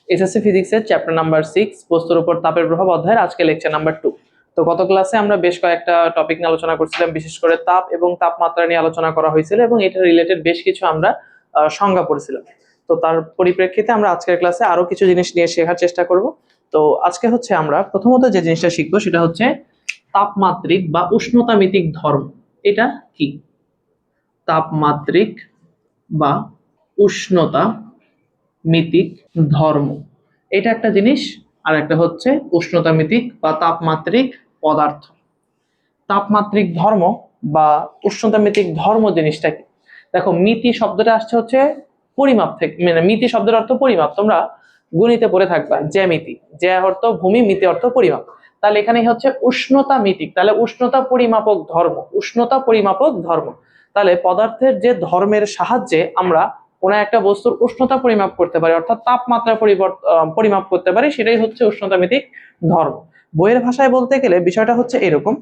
SSC ফিজিক্সের chapter number 6 বস্তুর উপর তাপের প্রভাব অধ্যায়ের আজকে লেকচার নাম্বার 2। তো গত ক্লাসে আমরা বেশ কয়েকটা টপিক নিয়ে আলোচনা করছিলাম, বিশেষ করে তাপ এবং তাপমাত্রা নিয়ে আলোচনা করা হয়েছিল এবং এটা রিলেটেড বেশ কিছু আমরা সংজ্ঞা পড়ছিলাম। তো তার পরিপ্রেক্ষিতে আমরা আজকের ক্লাসে আরো কিছু জিনিস নিয়ে শেখার চেষ্টা করব। তো আজকে হচ্ছে আমরা প্রথমত যে জিনিসটা শিখবো সেটা হচ্ছে তাপমাত্রিক বা উষ্ণতামিতিক ধর্ম। এটা কি? তাপমাত্রিক বা উষ্ণতা মিতিক ধর্ম, এটা একটা জিনিস। আর একটা হচ্ছে উষ্ণতামিতিক বা তাপমাত্রিক পদার্থ। তাপমাত্রিক ধর্ম বা উষ্ণতামিতিক ধর্ম জিনিসটা কি? দেখো, মিতি শব্দটা আসছে হচ্ছে পরিমাপ থেকে, মানে মিতি শব্দের অর্থ পরিমাপ। তোমরা গণিতে পড়ে থাকবা জ্যামিতি, জ্যা অর্থ ভূমি, মিতি অর্থ পরিমাপ। তাহলে এখানে হচ্ছে উষ্ণতা মিতিক, তাহলে উষ্ণতা পরিমাপক ধর্ম, উষ্ণতা পরিমাপক ধর্ম। তাহলে পদার্থের যে ধর্মের সাহায্যে আমরা কোনো একটা বস্তুর উষ্ণতা পরিমাপ করতে পারি, অর্থাৎ তাপমাত্রা পরিমাপ করতে পারি, সেটাই হচ্ছে উষ্ণতামিতিক ধর্ম। বইয়ের ভাষায় বলতে গেলে বিষয়টা হচ্ছে এরকম: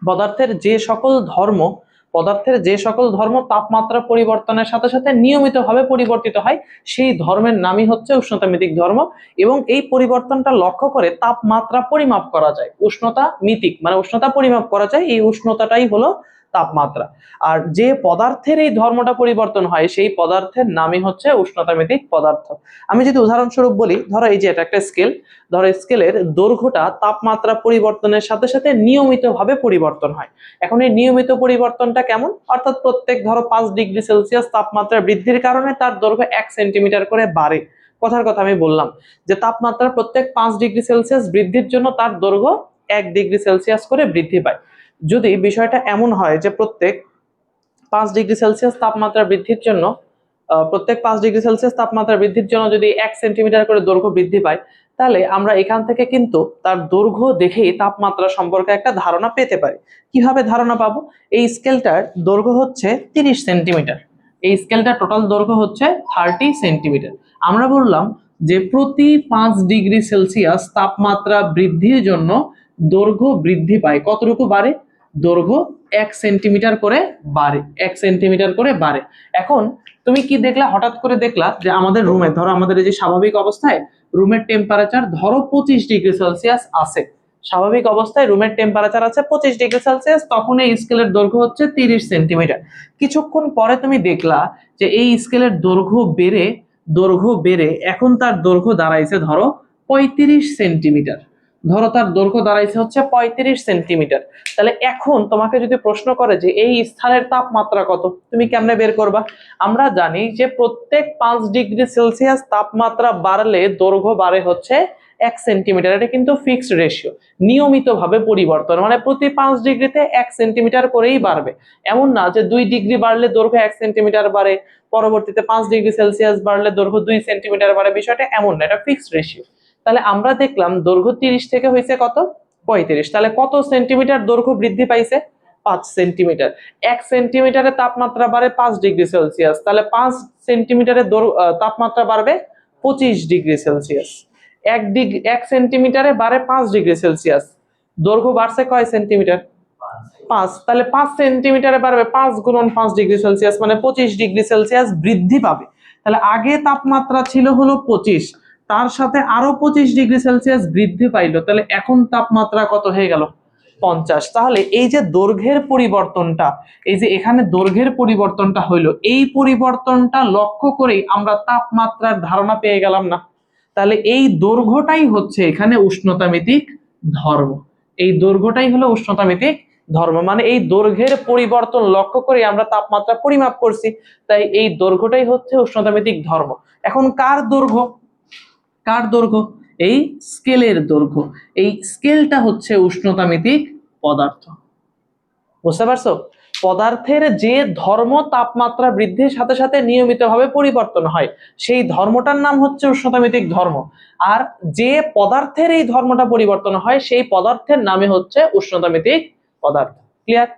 পদার্থের যে সকল ধর্ম তাপমাত্রা পরিবর্তনের সাথে সাথে নিয়মিতভাবে পরিবর্তিত হয়, সেই ধর্মের নামই হচ্ছে উষ্ণতামিতিক ধর্ম। এবং এই পরিবর্তনটা লক্ষ্য করে তাপমাত্রা পরিমাপ করা যায়, উষ্ণতা মিতিক মানে উষ্ণতা পরিমাপ করা যায়, এই উষ্ণতাটাই হলো তাপমাত্রা। আর যে পদার্থের এই ধর্মটা পরিবর্তন হয় সেই পদার্থের নামই হচ্ছে উষ্ণতামিতিক পদার্থ। আমি যদি উদাহরণস্বরূপ বলি, ধরো এই যে এটা একটা স্কেল, ধরো স্কেলের দৈর্ঘ্যটা তাপমাত্রা পরিবর্তনের সাথে সাথে নিয়মিতভাবে পরিবর্তন হয়। এখন এই নিয়মিত পরিবর্তনটা কেমন? অর্থাৎ প্রত্যেক ধরো 5 ডিগ্রি সেলসিয়াস তাপমাত্রা বৃদ্ধির কারণে তার দৈর্ঘ্য 1 সেন্টিমিটার করে বাড়ে। কথার কথা আমি বললাম যে তাপমাত্রা প্রত্যেক 5 ডিগ্রি সেলসিয়াস বৃদ্ধির জন্য তার দৈর্ঘ্য 1 ডিগ্রি সেলসিয়াস করে বৃদ্ধি পায়। যদি বিষয়টা এমন হয় যে প্রত্যেক 5 ডিগ্রি সেলসিয়াস তাপমাত্রা বৃদ্ধির জন্য যদি 1 সেন্টিমিটার করে দৈর্ঘ্য বৃদ্ধি পায়, তাহলে আমরা এখান থেকে কিন্তু তার দৈর্ঘ্য দেখেই তাপমাত্রা সম্পর্কে একটা ধারণা পেতে পারি। কিভাবে ধারণা পাবো? এই স্কেলটার দৈর্ঘ্য হচ্ছে 30 সেন্টিমিটার, এই স্কেলটার টোটাল দৈর্ঘ্য হচ্ছে 30 সেন্টিমিটার। আমরা বললাম যে প্রতি 5 ডিগ্রি সেলসিয়াস তাপমাত্রা বৃদ্ধির জন্য দৈর্ঘ্য বৃদ্ধি পায়, কতটুকু বাড়ে? দৈর্ঘ্য 1 সেন্টিমিটার করে বাড়ে, 1 সেন্টিমিটার করে বাড়ে। এখন তুমি কি দেখলা? হঠাৎ করে দেখলা যে আমাদের রুমে, ধরো আমাদের এই যে স্বাভাবিক অবস্থায় রুমের টেম্পারেচার ধরো 25 ডিগ্রি সেলসিয়াস আছে, স্বাভাবিক অবস্থায় রুমের টেম্পারেচার আছে 25 ডিগ্রি সেলসিয়াস, তখন এই স্কেলের দৈর্ঘ্য হচ্ছে 30 সেন্টিমিটার। কিছুক্ষণ পরে তুমি দেখলা যে এই স্কেলের দৈর্ঘ্য বেড়ে এখন তার দৈর্ঘ্য দাঁড়াইছে ধরো 35 সেন্টিমিটার। ধরো তার দৈর্ঘ্য দাঁড়াইছে হচ্ছে 35 সেন্টিমিটার। তাহলে এখন তোমাকে যদি প্রশ্ন করে যে এই স্থানের তাপমাত্রা কত, তুমি কেমনে বের করবা? আমরা জানি যে প্রত্যেক 5 ডিগ্রি সেলসিয়াস তাপমাত্রা বাড়লে দৈর্ঘ্য বাড়ে হচ্ছে 1 সেন্টিমিটার। এটা কিন্তু ফিক্সড রেশিও, নিয়মিতভাবে পরিবর্তন, মানে প্রতি 5 ডিগ্রিতে 1 সেন্টিমিটার করেই বাড়বে। এমন না যে 2 ডিগ্রি বাড়লে দৈর্ঘ্য 1 সেন্টিমিটার বাড়ে, পরবর্তীতে 5 ডিগ্রি সেলসিয়াস বাড়লে দৈর্ঘ্য 2 সেন্টিমিটার বাড়ে, বিষয়টা এমন না, এটা ফিক্সড রেশিও। তাহলে আমরা দেখলাম দৈর্ঘ্য 30 থেকে হয়েছে কত? 35। তাহলে কত সেন্টিমিটার দৈর্ঘ্য বৃদ্ধি পাইছে? 5 সেন্টিমিটার। 1 সেন্টিমিটারে তাপমাত্রা বাড়ে 5 ডিগ্রি সেলসিয়াস, তাহলে 5 সেন্টিমিটারের তাপমাত্রা বাড়বে 25 ডিগ্রি সেলসিয়াস। 1 সেন্টিমিটারে বাড়ে 5 ডিগ্রি সেলসিয়াস, দৈর্ঘ্য বাড়ছে কয় সেন্টিমিটার? 5। তাহলে 5 সেন্টিমিটারে বাড়বে 5 × 5 ডিগ্রি সেলসিয়াস, মানে 25 ডিগ্রি সেলসিয়াস বৃদ্ধি পাবে। তাহলে আগে তাপমাত্রা ছিল হলো 25, তার সাথে আরো 25 ডিগ্রি সেলসিয়াস বৃদ্ধি পাইলো, তাহলে এখন তাপমাত্রা কত হয়ে গেল? 50। তাহলে এই যে দৈর্ঘ্যের পরিবর্তনটা, এই যে এখানে দৈর্ঘ্যের পরিবর্তনটা হইলো, এই পরিবর্তনটা লক্ষ্য করেই আমরা তাপমাত্রার ধারণা পেয়ে গেলাম না? তাহলে এই দৈর্ঘ্যটাই হচ্ছে এখানে উষ্ণতামিতিক ধর্ম। এই দৈর্ঘ্যটাই হলো উষ্ণতামিতিক ধর্ম, মানে এই দৈর্ঘ্যের পরিবর্তন লক্ষ্য করে আমরা তাপমাত্রা পরিমাপ করছি, তাই এই দৈর্ঘ্যটাই হচ্ছে উষ্ণতামিতিক ধর্ম। এখন কার দৈর্ঘ্য? এই স্কেলের দৈর্ঘ্য। এই স্কেলটা হচ্ছে উষ্ণতামিতিক পদার্থ। বুঝতে পারছো? পদার্থের যে ধর্ম তাপমাত্রা বৃদ্ধির সাথে সাথে নিয়মিতভাবে পরিবর্তন হয়, সেই ধর্মটার নাম হচ্ছে উষ্ণতামিতিক ধর্ম। আর যে পদার্থের এই ধর্মটা পরিবর্তন হয় সেই পদার্থের নামে হচ্ছে উষ্ণতামিতিক পদার্থ। ক্লিয়ার?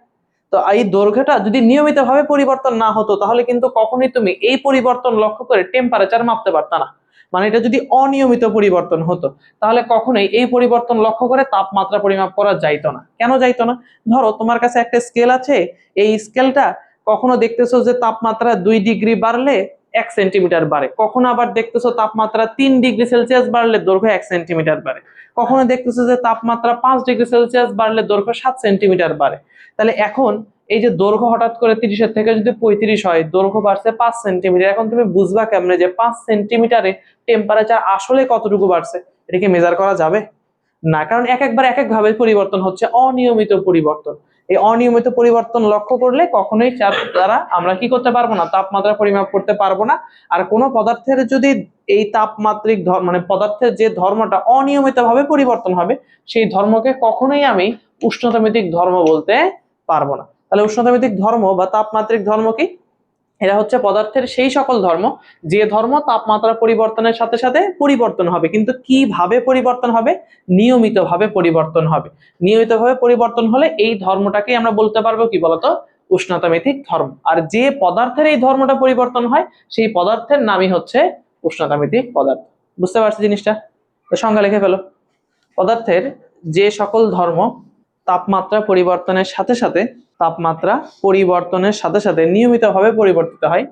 তো এই দৈর্ঘ্যটা যদি নিয়মিতভাবে পরিবর্তন না হতো, তাহলে কিন্তু কখনোই তুমি এই পরিবর্তন লক্ষ্য করে টেম্পারেচার মাপতে পারতা না। মানে এটা যদি অনিয়মিত পরিবর্তন হতো, তাহলে কখনোই এই পরিবর্তন লক্ষ্য করে তাপমাত্রা পরিমাপ করা যাইতো না। কেন যাইতো না? ধরো তোমার কাছে একটা স্কেল আছে, এই স্কেলটা কখনো দেখতেছো যে তাপমাত্রা 2 ডিগ্রি বাড়লে 1 সেন্টিমিটার বাড়ে, কখনো আবার দেখতেছো তাপমাত্রা 3 ডিগ্রি সেলসিয়াস বাড়লে দৈর্ঘ্য 1 সেন্টিমিটার বাড়ে, কখনো দেখতেছো যে তাপমাত্রা 5 ডিগ্রি সেলসিয়াস বাড়লে দৈর্ঘ্য 7 সেন্টিমিটার বাড়ে। তাহলে এখন এই যে দৈর্ঘ্য হঠাৎ করে 30-এর থেকে যদি 35 হয়, দৈর্ঘ্য বাড়ছে 5 সেন্টিমিটার, এখন তুমি বুঝবা কেমনে যে 5 সেন্টিমিটারে টেম্পারেচার আসলে কতটুকু বাড়ছে? এটা কি মেজার করা যাবে? না, কারণ একবার এক ভাবে পরিবর্তন হচ্ছে, অনিয়মিত পরিবর্তন। এই অনিয়মিত পরিবর্তন লক্ষ্য করলে কখনোই দ্বারা আমরা কি করতে পারবো না, তাপমাত্রা পরিমাপ করতে পারবো না। আর কোনো পদার্থের যদি এই তাপমাত্রিক মানে পদার্থের যে ধর্মটা অনিয়মিত ভাবে পরিবর্তন হবে, সেই ধর্মকে কখনোই আমি উষ্ণতামিতিক ধর্ম বলতে পারবো না। তাহলে উষ্ণতামিতিক ধর্ম বা তাপমাত্রিক ধর্ম কি? এরা হচ্ছে পদার্থের সেই সকল ধর্ম যে ধর্ম তাপমাত্রা পরিবর্তনের সাথে সাথে পরিবর্তন হবে, কিন্তু কিভাবে পরিবর্তন হবে? নিয়মিতভাবে পরিবর্তন হবে। নিয়মিতভাবে পরিবর্তন হলে এই ধর্মটাকে আমরা বলতে পারবো কি বলতো? উষ্ণতামিতিক ধর্ম। আর যে পদার্থের এই ধর্মটা পরিবর্তন হয়, সেই পদার্থের নামই হচ্ছে উষ্ণতামিতিক পদার্থ। বুঝতে পারছি জিনিসটা? তো সংজ্ঞা লিখে ফেলো। পদার্থের যে সকল ধর্ম তাপমাত্রা পরিবর্তনের সাথে সাথে নিয়মিতভাবে পরিবর্তিত হয়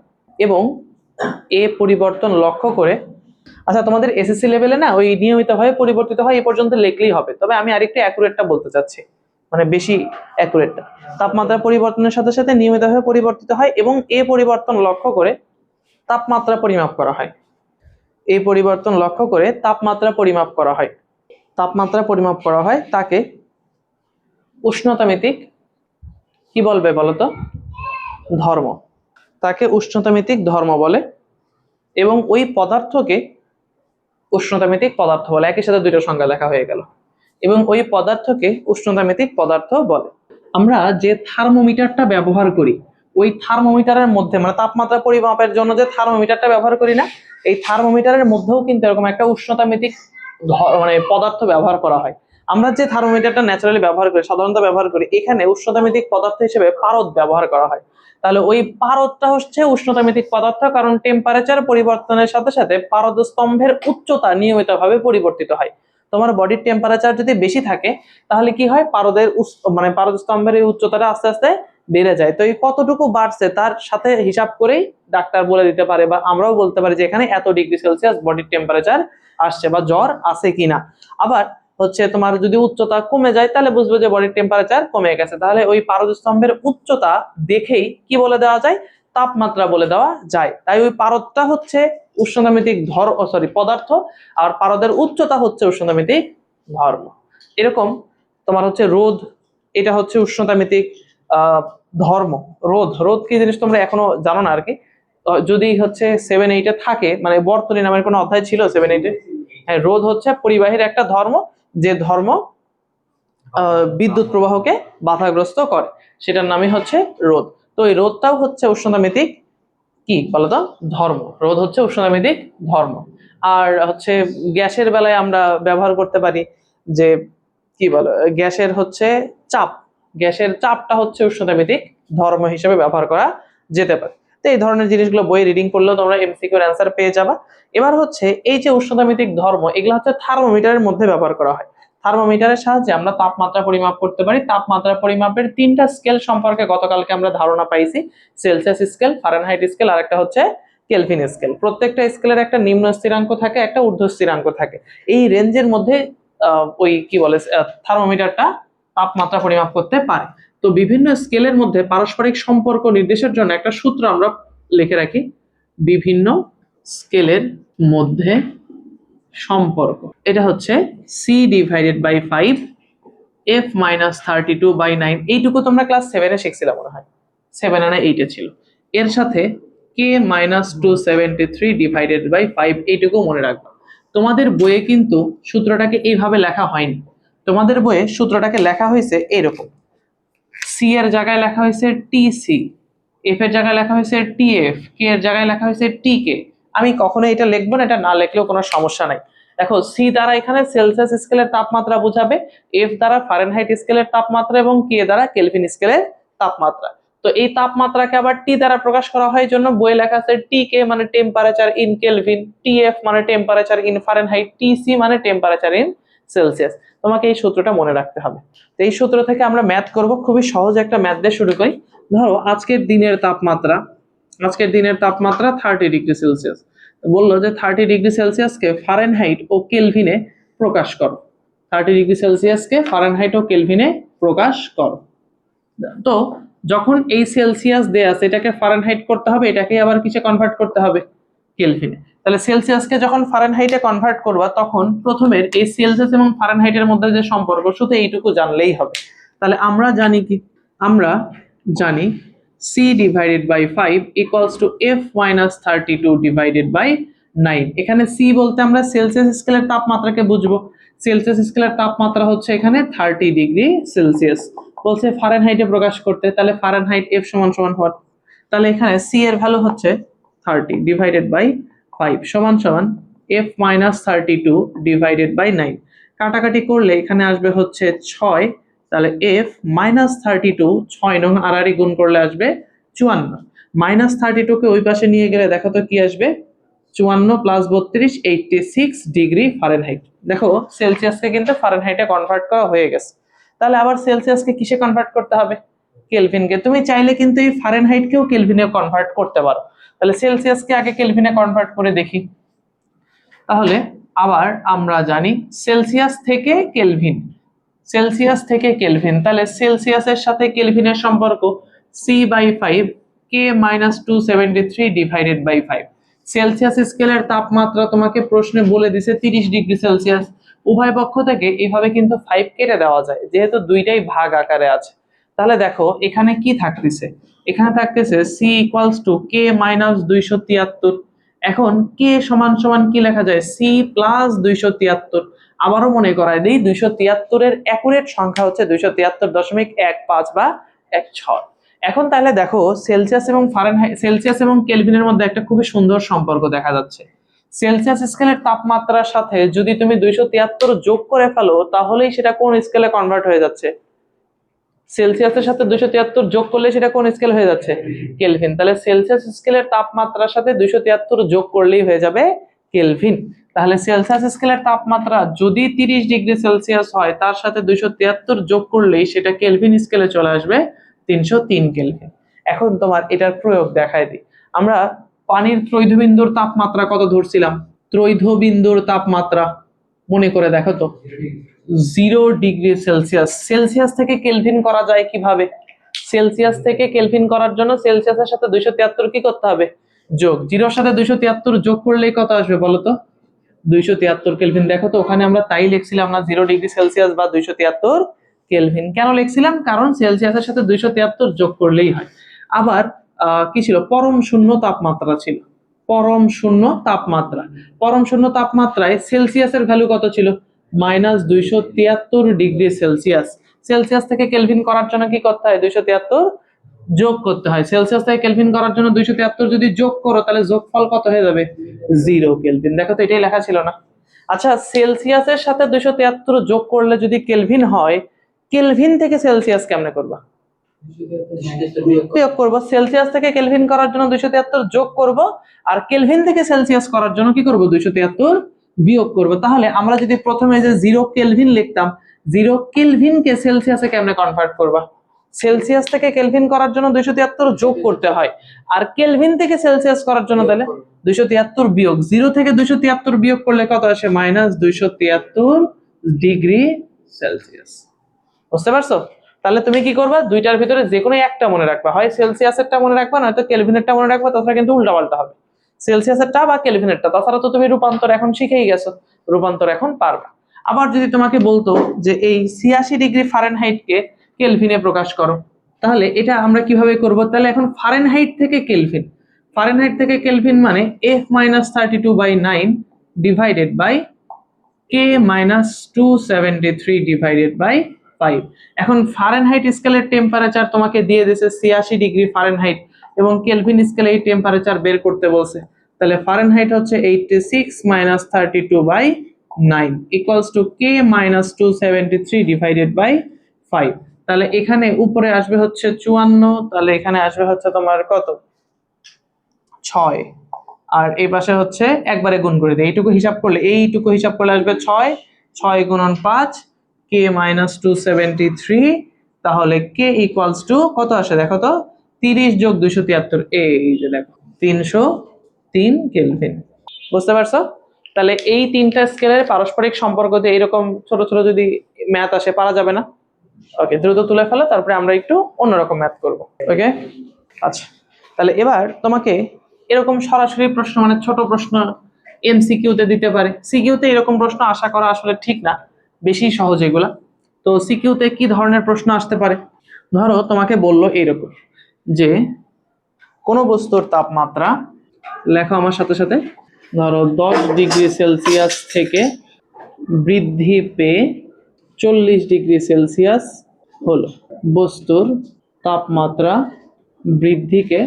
এবং এ পরিবর্তন লক্ষ্য করে, আচ্ছা তোমাদের এসএসসি লেভেলে না ওই নিয়মিতভাবে পরিবর্তিত হয় এই পর্যন্ত লিখলেই হবে, তবে আমি আরেকটু অ্যাকুরেটটা বলতে চাচ্ছি, মানে বেশি অ্যাকুরেটটা। তাপমাত্রা পরিবর্তনের সাথে সাথে নিয়মিতভাবে পরিবর্তিত হয় এবং এ পরিবর্তন লক্ষ্য করে তাপমাত্রা পরিমাপ করা হয়। এই পরিবর্তন লক্ষ্য করে তাপমাত্রা পরিমাপ করা হয়। তাপমাত্রা পরিমাপ করা হয় তাকে উষ্ণতামিতিক কি বলবে বলতো? ধর্ম। তাকে উষ্ণতামিতিক ধর্ম বলে এবং ওই পদার্থকে উষ্ণতামিতিক পদার্থ বলে। একই সাথে দুইটা সংজ্ঞা লেখা হয়ে গেল। এবং ওই পদার্থকে উষ্ণতামিতিক পদার্থ বলে। আমরা যে থার্মোমিটারটা ব্যবহার করি, ওই থার্মোমিটারের মধ্যে মানে তাপমাত্রা পরিমাপের জন্য যে থার্মোমিটারটা ব্যবহার করি না, এই থার্মোমিটারের মধ্যেও কিন্তু এরকম একটা উষ্ণতামিতিক মানে পদার্থ ব্যবহার করা হয়। আমরা যে থার্মোমিটারটা ন্যাচারালি ব্যবহার করি, সাধারণত ব্যবহার করি, এখানে উষ্ণতামিতিক পদার্থ হিসেবে পারদ ব্যবহার করা হয়। তাহলে ওই পারদটা হচ্ছে উষ্ণতামিতিক পদার্থ, কারণ টেম্পারেচার পরিবর্তনের সাথে সাথে পারদ স্তম্ভের উচ্চতা নিয়মিতভাবে পরিবর্তিত হয়। তোমার বডির টেম্পারেচার যদি বেশি থাকে তাহলে কি হয়, পারদের মানে পারদ স্তম্ভের এই উচ্চতাটা আস্তে আস্তে বেড়ে যায়। তো এই কতটুকু বাড়ছে তার সাথে হিসাব করেই ডাক্তার বলে দিতে পারে বা আমরাও বলতে পারি যে এখানে এত ডিগ্রি সেলসিয়াস বডির টেম্পারেচার আসছে বা জ্বর আছে কিনা। আবার হচ্ছে তোমার যদি উচ্চতা কমে যায় তাহলে বুঝবে যে বডির টেম্পারেচার কমে গেছে। তাহলে ওই পারদ স্তম্ভের উচ্চতা দেখেই কি বলে দেওয়া যায়? তাপমাত্রা বলে দেওয়া যায়। তাই ওই পারদটা হচ্ছে উষ্ণতামিতিক পদার্থ, আর পারদের উচ্চতা হচ্ছে উষ্ণতামিতিক ধর্ম। এরকম তোমার হচ্ছে রোদ, এটা হচ্ছে উষ্ণতামিতিক ধর্ম। রোদ কি জিনিস তোমরা এখনো জানো না আর কি। যদি হচ্ছে 7-8 থাকে, মানে বর্তনী নামের কোনো অধ্যায় ছিল 7-8? হ্যাঁ, রোদ হচ্ছে পরিবাহীর একটা ধর্ম, যে ধর্ম বিদ্যুৎ প্রবাহকে বাধাগ্রস্ত করে, সেটার নামই হচ্ছে রোদ। তো এই রোদটাও হচ্ছে উষ্ণতামিতিক কি বলতো? ধর্ম। রোদ হচ্ছে উষ্ণতামিতিক ধর্ম। আর হচ্ছে গ্যাসের বেলায় আমরা ব্যবহার করতে পারি যে কি বলো, গ্যাসের হচ্ছে চাপ, গ্যাসের চাপটা হচ্ছে উষ্ণতামিতিক ধর্ম হিসেবে ব্যবহার করা যেতে পারে। তো এই ধরনের জিনিসগুলো বই রিডিং করলেও তোমরা এমসিকিউ এর অ্যান্সার পেয়ে যাবা। এবার হচ্ছে এই যে উষ্ণতামিতিক ধর্ম, এগুলো হচ্ছে থার্মোমিটারের মধ্যে ব্যবহার করা হয়। থার্মোমিটারের সাহায্যে আমরা তাপমাত্রা পরিমাপ করতে পারি। তাপমাত্রা পরিমাপের 3টা স্কেল সম্পর্কে গতকালকে আমরা ধারণা পাইছি, সেলসিয়াস স্কেল, ফারেনহাইট স্কেল আর একটা হচ্ছে কেলভিন স্কেল। প্রত্যেকটা স্কেলের একটা নিম্ন স্থিরাঙ্ক থাকে, একটা ঊর্ধ্ব স্থিরাঙ্ক থাকে। এই রেঞ্জের মধ্যে ওই কি বলে থার্মোমিটারটা তাপমাত্রা পরিমাপ করতে পারে। তো বিভিন্ন স্কেলের মধ্যে পারস্পরিক সম্পর্ক নির্দেশের জন্য একটা সূত্র আমরা লিখে রাখি, বিভিন্ন স্কেলের মধ্যে সম্পর্ক। এটা হচ্ছে C/5 F-32/9। এইটুকু তোমরা ক্লাস 7-এ শিখছিলে মনে হয়, 7 না 8-এ ছিল। এর সাথে K-273/5 এইটুকু মনে রাখবা। তোমাদের বইয়ে কিন্তু সূত্রটাকে এইভাবে লেখা হয়নি, তোমাদের বইয়ে সূত্রটাকে লেখা হয়েছে এরকম, সি এর জায়গায় লেখা হয়েছে টিসি, এফ এর জায়গায় লেখা হয়েছে টিএফ, কে এর জায়গায় লেখা হয়েছে টিকে। আমি কখনো এটা লিখবো না, এটা না লিখলেও কোনো সমস্যা নাই। দেখো, সি দ্বারা এখানে সেলসিয়াস স্কেলের তাপমাত্রা বোঝাবে, এফ দ্বারা ফারেনহাইট স্কেলের তাপমাত্রা এবং কে দ্বারা কেলভিন স্কেলের তাপমাত্রা। তো এই তাপমাত্রাকে আবার টি দ্বারা প্রকাশ করা হয়, জন্য বইয়ে লেখা আছে টিকে মানে টেম্পারেচার ইন কেলভিন, টিএফ মানে টেম্পারেচার ইন ফারেনহাইট, টিসি মানে টেম্পারেচার ইন সেলসিয়াস। তোমাকে এই সূত্রটা মনে রাখতে হবে। তো এই সূত্র থেকে আমরা ম্যাথ করব, খুবই সহজ একটা ম্যাথ দিয়ে শুরু করি। ধরো আজকের দিনের তাপমাত্রা আজকের দিনের তাপমাত্রা 30 ডিগ্রি সেলসিয়াস। বললো যে 30 ডিগ্রি সেলসিয়াসকে ফারেনহাইট ও কেলভিনে প্রকাশ করো। 30 ডিগ্রি সেলসিয়াসকে ফারেনহাইট ও কেলভিনে প্রকাশ করো। তো যখন এই সেলসিয়াস দেয়া আছে এটাকে ফারেনহাইট করতে হবে, এটাকে আবার কিসে কনভার্ট করতে হবে? কেলভিনে। তাহলে সেলসিয়াসকে যখন ফারেনহাইটে কনভার্ট করবা তখন প্রথমের এই সেলসিয়াস এবং ফারেনহাইটের মধ্যে যে সম্পর্ক শুধু এইটুকু জানলেই হবে। তাহলে আমরা জানি কি? আমরা জানি C divided by 5 equals to F minus 32 divided by 9। এখানে C বলতে আমরা সেলসিয়াস স্কেলের তাপমাত্রাকে বুঝবো। সেলসিয়াস স্কেলের তাপমাত্রা হচ্ছে এখানে 30 ডিগ্রি সেলসিয়াস। বলছে ফারেনহাইটে প্রকাশ করতে, তাহলে ফারেনহাইট F সমান সমান হোয়াট? তাহলে এখানে C এর ভ্যালু হচ্ছে 30 divided by 5 সমান সমান F minus 32 divided by 9। কাটাকাটি করলে এখানে আসবে হচ্ছে 6, তাহলে F minus 32 6 নং আর গুণ করলে আসবে 54। মাইনাস 32 কে ওই পাশে নিয়ে গেলে দেখো তো কি আসবে? 54 প্লাস 32 86 ডিগ্রি ফারেনহাইট। দেখো সেলসিয়াসকে কিন্তু ফারেনহাইটে কনভার্ট করা হয়ে গেছে। তাহলে আবার সেলসিয়াসকে কিসে কনভার্ট করতে হবে? কেলভিনকে। তুমি চাইলে কিন্তু এই ফারেনহাইটকেও কেলভিনে কনভার্ট করতে পারো। তাহলে সেলসিয়াসকে আগে কেলভিনে কনভার্ট করে দেখি। তাহলে আবার আমরা জানি সেলসিয়াস থেকে কেলভিন, সেলসিয়াস থেকে কেলভিন, তাহলে সেলসিয়াসের সাথে কেলভিনের সম্পর্ক C/5 K-273 divided by 5। Celsius স্কেলের তাপমাত্রা তোমাকে প্রশ্নে বলে দিছে 30 ডিগ্রি সেলসিয়াস। উভয় পক্ষ থেকে এইভাবে কিন্তু 5 কেটে দেওয়া যায় যেহেতু দুইটাই ভাগ আকারে আছে। তাহলে দেখো এখানে কি থাকতেছে? এখানে থাকতেছে C = K-273। এখন K সমান সমান কি লেখা যায়? C + 273। আবারও মনে করায় দিই 273 এর অ্যাকুরেট সংখ্যা হচ্ছে 273.15 বা 16। এখন তাহলে দেখো সেলসিয়াস এবং ফারেনহাইট, সেলসিয়াস এবং কেলভিনের মধ্যে একটা খুবই সুন্দর সম্পর্ক দেখা যাচ্ছে। সেলসিয়াস স্কেলের তাপমাত্রার সাথে যদি তুমি 273 যোগ করে ফেলো তাহলেই সেটা কোন স্কেলে কনভার্ট হয়ে যাচ্ছে? সেলসিয়াসের সাথে 273 যোগ করলে সেটা কোন স্কেল হয়ে যাচ্ছে? কেলভিন। তাহলে সেলসিয়াস স্কেলের তাপমাত্রার সাথে 273 যোগ করলেই হয়ে যাবে কেলভিন। তাহলে সেলসিয়াস স্কেলের তাপমাত্রা যদি 30 ডিগ্রি সেলসিয়াস হয় তার সাথে 273 যোগ করলেই সেটা কেলভিন স্কেলে চলে আসবে 303 কেলভিন। এখন তোমার এটার প্রয়োগ দেখায় দিই। আমরা পানির ত্রৈধবিন্দুর তাপমাত্রা কত ধরছিলাম? ত্রৈধবিন্দুর তাপমাত্রা মনে করে দেখো তো, 0 ডিগ্রি সেলসিয়াস। সেলসিয়াস থেকে কেলভিন করা যায় কিভাবে? সেলসিয়াস থেকে কেলভিন করার জন্য সেলসিয়াসের সাথে 273 কি করতে হবে? যোগ। 0 এর সাথে 273 যোগ করলেই কত আসবে বলো তো? 273 কেলভিন। দেখো তো ওখানে আমরা তাই লিখছিলাম না 0 ডিগ্রি সেলসিয়াস বা 273 কেলভিন। কেন লিখছিলাম? কারণ সেলসিয়াসের সাথে 273 যোগ করলেই হয়। আবার কি ছিল? পরম শূন্য তাপমাত্রা ছিল। পরম শূন্য তাপমাত্রা। পরম শূন্য তাপমাত্রায় সেলসিয়াসের ভ্যালু কত ছিল? -273 ডিগ্রি সেলসিয়াস। সেলসিয়াস থেকে কেলভিন করার জন্য কি করতে হয়? 273 যোগ করতে হয়। সেলসিয়াস থেকে কেলভিন করার জন্য 273 যদি যোগ করো তাহলে যোগফল কত হয়ে যাবে? 0 কেলভিন। দেখো তো এটাই লেখা ছিল না? আচ্ছা সেলসিয়াসের সাথে 273 যোগ করলে যদি কেলভিন হয়, কেলভিন থেকে সেলসিয়াস কেমনে করবা? বিয়োগ করব। সেলসিয়াস থেকে কেলভিন করার জন্য 273 যোগ করব আর কেলভিন থেকে সেলসিয়াস করার জন্য কি করব? 273 বিয়োগ করব। তাহলে আমরা যদি প্রথমে যে 0 কেলভিন লিখতাম, 0 কেলভিনকে সেলসিয়াসে কেমনে কনভার্ট করবা? সেলসিয়াস থেকে কেলভিন করার জন্য 273 যোগ করতে হয় আর কেলভিন থেকে সেলসিয়াস করার জন্য তাহলে 273 বিয়োগ। 0 থেকে 273 বিয়োগ করলে কত আসে? -273 ডিগ্রি সেলসিয়াস। বুঝতে পারছো? তাহলে তুমি কি করবা? দুইটার ভিতরে যে কোনো একটা মনে রাখবা, হয় সেলসিয়াসেরটা মনে রাখবা নয়তো কেলভিনেরটা মনে রাখবা, তাছাড়া কিন্তু উল্টাপাল্টা হবে। সেলসিয়াসেরটা বা কেলভিনেরটা, তাছাড়া তো তুমি রূপান্তর এখন শিখেই গেছো, রূপান্তর এখন পারবা। আবার যদি তোমাকে বলতো যে এই 86 ডিগ্রি ফারেনহাইটকে কেলভিনে প্রকাশ করো, তাহলে এটা আমরা কিভাবে করব? তাহলে এখন ফারেনহাইট থেকে কেলভিন, ফারেনহাইট থেকে কেলভিন মানে F-32/9 divided by K-273 divided by 5। এখন ফারেনহাইট স্কেলের টেম্পারেচার তোমাকে দিয়ে দিয়েছে 86 ডিগ্রি ফারেনহাইট এবং কেলভিন স্কেলে এই টেম্পারেচার বের করতে বলছে। তাহলে ফারেনহাইট হচ্ছে 86 - 32/9 equals to K-273 divided by 5। তাহলে এখানে উপরে আসবে হচ্ছে 54, তাহলে এখানে আসবে হচ্ছে তোমার কত? 6। আর এই পাশে হচ্ছে একবারে গুণ করে দেই, এইটুকু হিসাব করলে আসবে 6, 6 × 5 K - 273। তাহলে K ইকুয়ালস টু কত আসে দেখো তো? 30 যোগ 273, এই যে দেখো 303 কেলভিন। বুঝতে পারছো? তাহলে এই তিনটা স্কেলের পারস্পরিক সম্পর্ক দিয়ে এরকম ছোট ছোট যদি ম্যাথ আসে পারা যাবে না? ওকে, দ্রুত তুলে ফেলো, তারপরে আমরা একটু অন্যরকম ম্যাথ করব। ওকে, আচ্ছা তাহলে এবার তোমাকে এরকম সরাসরি প্রশ্ন মানে ছোট প্রশ্ন এমসিকিউতে দিতে পারে। সিকিউতে এরকম প্রশ্ন আশা করা আসলে ঠিক না, বেশি সহজ এগুলা। তো সিকিউতে কি ধরনের প্রশ্ন আসতে পারে? ধরো তোমাকে বললো এরকম যে কোন বস্তুর তাপমাত্রা, লেখো আমার সাথে সাথে, ধরো 10 ডিগ্রি সেলসিয়াস থেকে বৃদ্ধি পেয়ে 40 ডিগ্রি সেলসিয়াস হলো। বস্তুর তাপমাত্রা বৃদ্ধিকে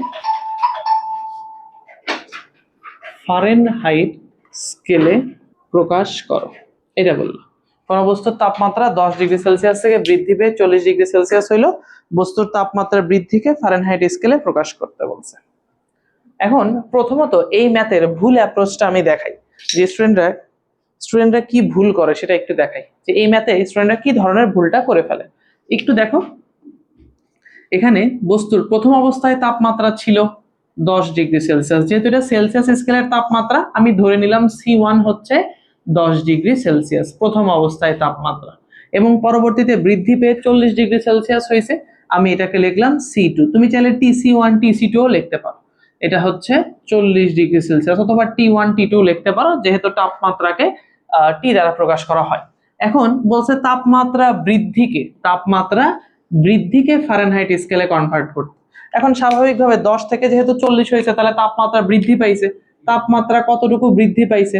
ফারেনহাইট স্কেলে প্রকাশ করো। এটা বললো কোন বস্তুর তাপমাত্রা 10 ডিগ্রি সেলসিয়াস থেকে বৃদ্ধি পেয়ে 40 ডিগ্রি সেলসিয়াস হইলো, বস্তুর তাপমাত্রা বৃদ্ধিকে ফারেনহাইট স্কেলে প্রকাশ করতে বলছে। এখন প্রথমত এই ম্যাথের ভুল অ্যাপ্রোচটা আমি দেখাই, যে স্টুডেন্টরা কি ভুল করে সেটা একটু দেখাই, যে এই ম্যাথে স্টুডেন্টরা কি ধরনের ভুলটা করে ফেলে। একটু দেখো, এখানে বস্তুর প্রথম অবস্থায় তাপমাত্রা ছিল 10 ডিগ্রি সেলসিয়াস, যেহেতু এটা সেলসিয়াস স্কেলের তাপমাত্রা আমি ধরে নিলাম C1 হচ্ছে 10 ডিগ্রি সেলসিয়াস প্রথম অবস্থায় তাপমাত্রা, এবং পরবর্তীতে বৃদ্ধি পেয়ে 40 ডিগ্রি সেলসিয়াস হয়েছে, আমি এটাকে লিখলাম C2। তুমি চাইলে TC1 TC2 ও লিখতে পারো, এটা হচ্ছে 40 ডিগ্রি সেলসিয়াস, অথবা T1 T2 লিখতে পারো, যেহেতু তাপমাত্রাকে টি দ্বারা প্রকাশ করা হয়। এখন বলছে তাপমাত্রা বৃদ্ধিকে ফারেনহাইট স্কেলে কনভার্ট করতে। এখন স্বাভাবিকভাবে 10 থেকে যেহেতু 40 হয়েছে, তাহলে তাপমাত্রা বৃদ্ধি পাইছে। তাপমাত্রা কতটুকু বৃদ্ধি পাইছে?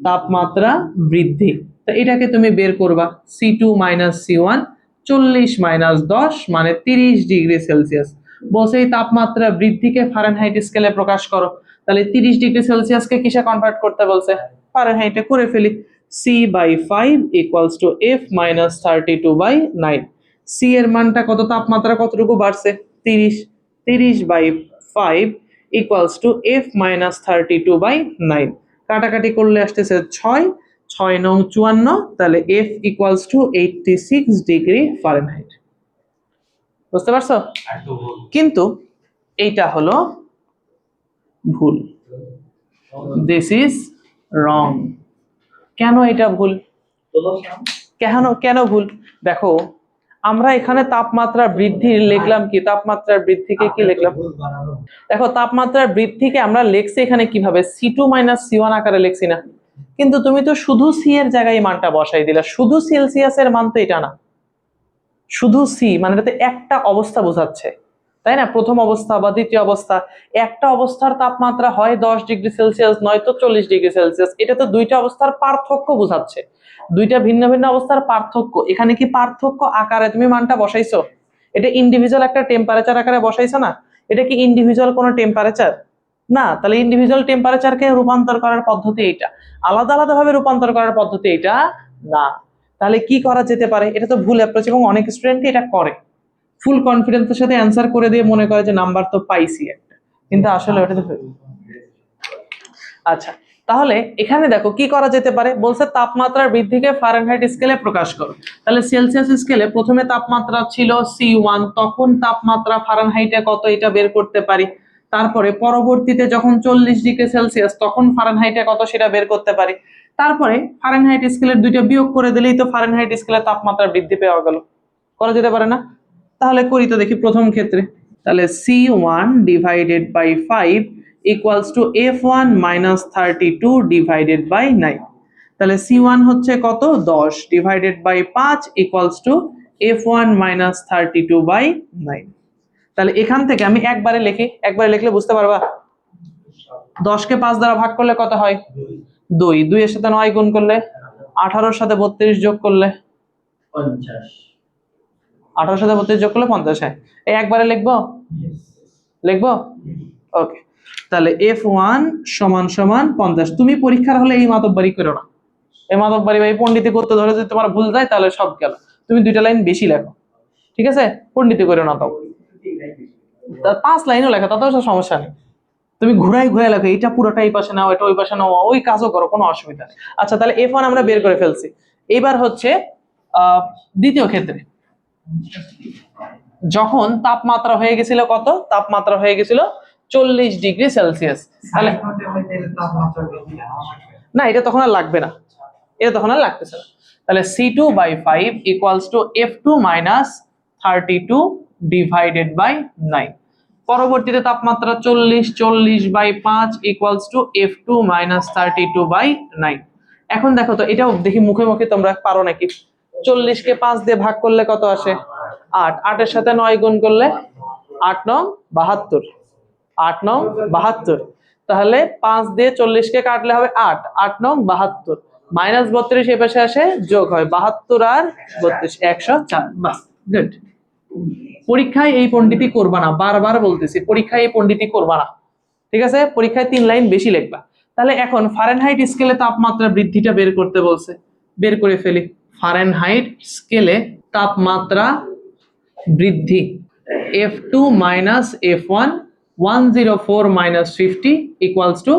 তাপমাত্রা বৃদ্ধি, তো এটাকে তুমি বের করবা, C2 মাইনাস C1, 40 মাইনাস 10 মানে 30 ডিগ্রি সেলসিয়াস। বলছে এই তাপমাত্রা বৃদ্ধিকে ফারেনহাইট স্কেলে প্রকাশ করো, তাহলে 30 ডিগ্রি সেলসিয়াসকে কিসে কনভার্ট করতে বলছে? ফারেনহাইটে করে ফেলি। C/5 equals to F minus 32/9। C এর মানটা কত, তাপমাত্রা কতটুকু বাড়ছে? 30, 30/5 ইকুয়ালস টু F মাইনাস 32/9। কাটাকাটি করলে আসতেছে 6, 6 নং 54, তাহলে F equals to 86 degree Fahrenheit. বুঝতে পারছো? কিন্তু এইটা হলো ভুল, দিস ইজ রং। কেন এটা ভুল? কেন ভুল? দেখো আমরা এখানে তাপমাত্রা বৃদ্ধি লিখলাম কি, তাপমাত্রার বৃদ্ধিকে কি লিখলাম? দেখো তাপমাত্রার বৃদ্ধিকে আমরা লিখছি এখানে কিভাবে, C2 মাইনাস C1 আকারে লিখছি না, কিন্তু তুমি তো শুধু সি এর জায়গায় মানটা বসাই দিলা, শুধু সেলসিয়াসের মান তো এটা না, শুধু সি মানে এটাতে একটা অবস্থা বোঝাচ্ছে, তাই না? প্রথম অবস্থা বা দ্বিতীয় অবস্থা, একটা অবস্থার তাপমাত্রা হয় 10 ডিগ্রি সেলসিয়াস নয়তো 40 ডিগ্রি সেলসিয়াস, এটা তো দুইটা অবস্থার পার্থক্য বোঝাচ্ছে, দুইটা ভিন্ন ভিন্ন অবস্থার পার্থক্য। এখানে কি পার্থক্য আকারে তুমি মানটা বসাইছো? এটা ইন্ডিভিজুয়াল একটা টেম্পারেচার আকারে বসাইছো না? এটা কি ইন্ডিভিজুয়াল কোনো টেম্পারেচার না, তাহলে ইন্ডিভিজুয়াল টেম্পারেচারকে রূপান্তর করার পদ্ধতি এইটা, আলাদা আলাদা ভাবে রূপান্তর করার পদ্ধতি এটা না। তাহলে কি করা যেতে পারে? এটা তো ভুল অ্যাপ্রোচ, এবং অনেক স্টুডেন্টই এটা করে, ফুল কনফিডেন্সের সাথে অ্যান্সার করে দিয়ে মনে করে যে নাম্বার তো পাইছি একটা, কিন্তু আসলে ওটা তো। আচ্ছা তাহলে এখানে দেখো কি করা যেতে পারে, বলছে তাপমাত্রার বৃদ্ধিকে ফারেনহাইট স্কেলে প্রকাশ করো। তাহলে সেলসিয়াস স্কেলে প্রথমে তাপমাত্রা ছিল C1, তখন তাপমাত্রা ফারেনহাইটে কত এটা বের করতে পারি, তারপরে পরবর্তীতে যখন 40 ডিগ্রি সেলসিয়াস তখন ফারেনহাইটে কত সেটা বের করতে পারি, তারপরে ফারেনহাইট স্কেলের দুইটা বিয়োগ করে দিলেই তো ফারেনহাইট স্কেলের তাপমাত্রা বৃদ্ধি পাওয়া গেল। করা যেতে পারে না? তাহলে করি তো দেখি প্রথম ক্ষেত্রে, তাহলে C1 divided by 5 equals to F1 minus 32 divided by 9। তাহলে C1 হচ্ছে কত, 10 divided by 5 equals to F1 minus 32 by 9। তাহলে এখান থেকে আমি একবারে লিখলে বুঝতে পারবা, 10 কে 5 দ্বারা ভাগ করলে কত হয়? 2, 2 এর সাথে 9 গুণ করলে, 18 এর সাথে 32 যোগ করলে 50, 18 সাথে 32 যোগ করলে 50। হ্যাঁ, এই একবারে লিখবো। ওকে, তাহলে F1 সমান সমান 50। তুমি পরীক্ষার হলে এই মাতব্বারি করো না, এই মাতব্বারি ভাই পণ্ডিতি করতে ধরে যদি তোমার ভুল যায় তাহলে সব গেল। তুমি 2টা লাইন বেশি লেখো, ঠিক আছে? পণ্ডিতি করো না, তাও 5 লাইনও লেখো, তাতেও সমস্যা নেই। তুমি ঘুরাই লেখো, এটা পুরোটা এই পাশে নাও, এটা ওই পাশে নাও, ওই কাজও করো, কোনো অসুবিধা নেই। আচ্ছা তাহলে F1 আমরা বের করে ফেলছি। এবার হচ্ছে দ্বিতীয় ক্ষেত্রে, যখন তাপমাত্রা হয়ে গেছিল কত, তাপমাত্রা হয়ে গেছিল 40 ডিগ্রি সেলসিয়াস। তাহলে না, এটা তখন আর লাগবে না, এটা তখন আর লাগতেছে না। তাহলে C2/5 equals to F2 minus 32 divided by 9। পরবর্তীতে তাপমাত্রা 40/5 ইকুয়ালস টু F2 মাইনাস 32/9। এখন দেখো তো, এটাও দেখি মুখে মুখে তোমরা পারো নাকি। 40 কে 5 দিয়ে ভাগ করলে কত আসে? 8। 8 এর সাথে 9 গুণ করলে 8 9 72। 8 9 72। তাহলে 5 দিয়ে 40 কে কাটলে হবে 8। 8 9 72 মাইনাস 32 এই পাশে আসে, যোগ হয় 72 আর 32 104। বাস, গুড। পরীক্ষায় এই পণ্ডিতি করবা না, বারবার বলতেছি, পরীক্ষায় এই পণ্ডিতি করবা না, ঠিক আছে? পরীক্ষায় 3 লাইন বেশি লিখবা। তাহলে এখন ফারেনহাইট স্কেলে তাপমাত্রা বৃদ্ধিটা বের করতে বলছে, বের করে ফেলি। ফারেনহাইট স্কেলে তাপমাত্রা বৃদ্ধি F2 minus F1 104 minus 50 equals to